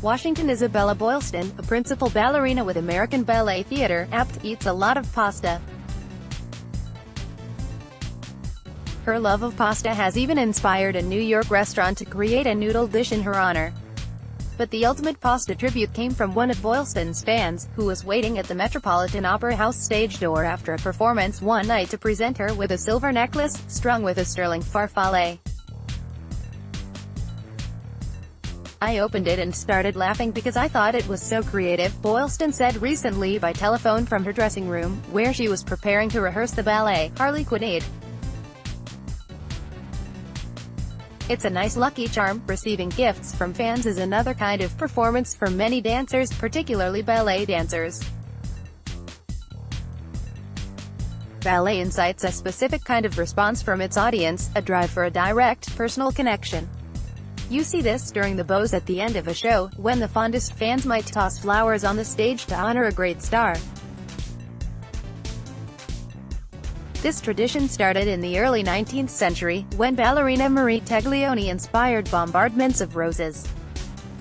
Washington. Isabella Boylston, a principal ballerina with American Ballet Theatre, eats a lot of pasta. Her love of pasta has even inspired a New York restaurant to create a noodle dish in her honor. But the ultimate pasta tribute came from one of Boylston's fans, who was waiting at the Metropolitan Opera House stage door after a performance one night to present her with a silver necklace, strung with a sterling farfalle. "I opened it and started laughing because I thought it was so creative," Boylston said recently by telephone from her dressing room, where she was preparing to rehearse the ballet, Harlequinade. "It's a nice lucky charm. Receiving gifts from fans is another kind of performance for many dancers, particularly ballet dancers. Ballet incites a specific kind of response from its audience, a drive for a direct, personal connection. You see this during the bows at the end of a show, when the fondest fans might toss flowers on the stage to honor a great star. This tradition started in the early 19th century, when ballerina Marie Taglioni inspired bombardments of roses.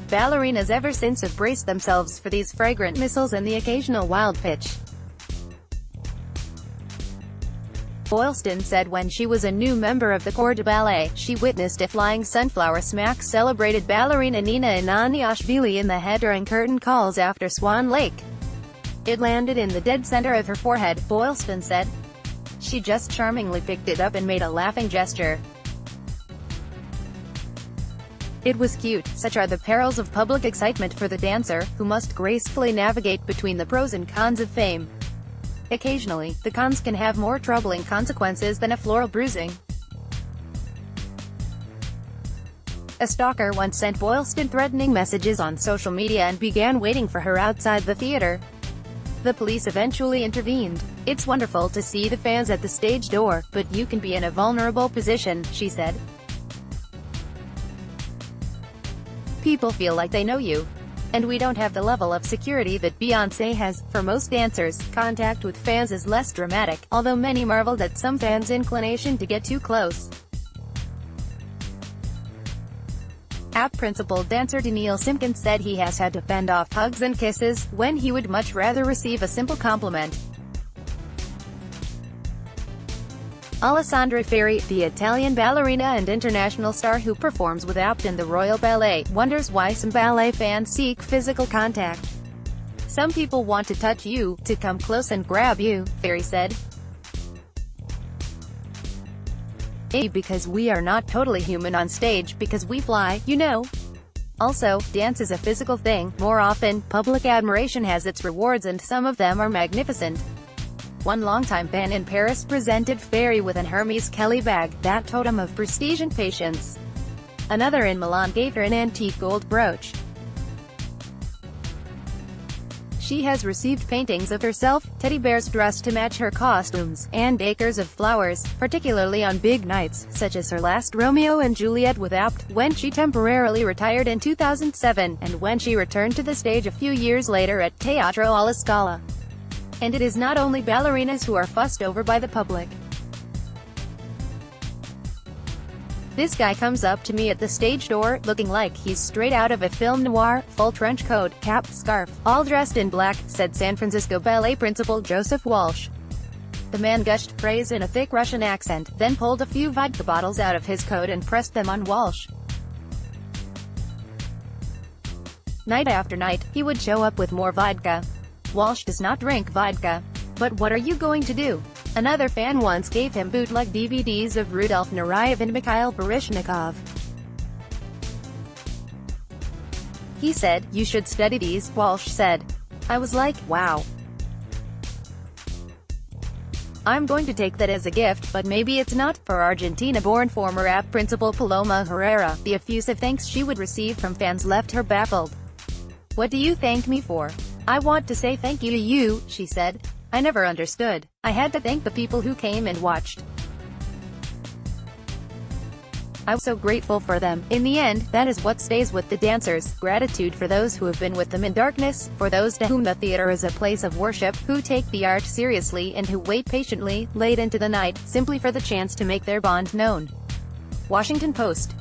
Ballerinas ever since have braced themselves for these fragrant missiles and the occasional wild pitch." Boylston said when she was a new member of the Corps de Ballet, she witnessed a flying sunflower smack celebrated ballerina Nina Ananiashvili in the head during curtain calls after Swan Lake. "It landed in the dead center of her forehead," Boylston said. "She just charmingly picked it up and made a laughing gesture. It was cute." Such are the perils of public excitement for the dancer, who must gracefully navigate between the pros and cons of fame. Occasionally, the cons can have more troubling consequences than a floral bruising. A stalker once sent Boylston threatening messages on social media and began waiting for her outside the theater. The police eventually intervened. "It's wonderful to see the fans at the stage door, but you can be in a vulnerable position," she said. "People feel like they know you. And we don't have the level of security that Beyoncé has." For most dancers, contact with fans is less dramatic, although many marveled at some fans' inclination to get too close. Principal dancer Daniil Simpkins said he has had to fend off hugs and kisses, when he would much rather receive a simple compliment. Alessandra Ferri, the Italian ballerina and international star who performs with Apt in the Royal Ballet, wonders why some ballet fans seek physical contact. "Some people want to touch you, to come close and grab you," Ferri said. "Because we are not totally human on stage, because we fly, you know. Also, dance is a physical thing. More often, public admiration has its rewards and some of them are magnificent." One longtime fan in Paris presented Ferri with an Hermes Kelly bag, that totem of prestige and patience. Another in Milan gave her an antique gold brooch. She has received paintings of herself, teddy bears dressed to match her costumes, and acres of flowers, particularly on big nights, such as her last Romeo and Juliet with Apt, when she temporarily retired in 2007, and when she returned to the stage a few years later at Teatro alla Scala. And it is not only ballerinas who are fussed over by the public. "This guy comes up to me at the stage door, looking like he's straight out of a film noir, full trench coat, cap, scarf, all dressed in black," said San Francisco Ballet principal Joseph Walsh. The man gushed praise in a thick Russian accent, then pulled a few vodka bottles out of his coat and pressed them on Walsh. Night after night, he would show up with more vodka. Walsh does not drink vodka. But what are you going to do? Another fan once gave him bootleg DVDs of Rudolf Nureyev and Mikhail Baryshnikov. He said, "You should study these," Walsh said. "I was like, wow. I'm going to take that as a gift, but maybe it's not." For Argentina-born former Apt principal Paloma Herrera, the effusive thanks she would receive from fans left her baffled. "What do you thank me for? I want to say thank you to you," she said. "I never understood. I had to thank the people who came and watched. I was so grateful for them. In the end, that is what stays with the dancers, gratitude for those who have been with them in darkness, for those to whom the theater is a place of worship, who take the art seriously and who wait patiently, late into the night, simply for the chance to make their bond known." Washington Post.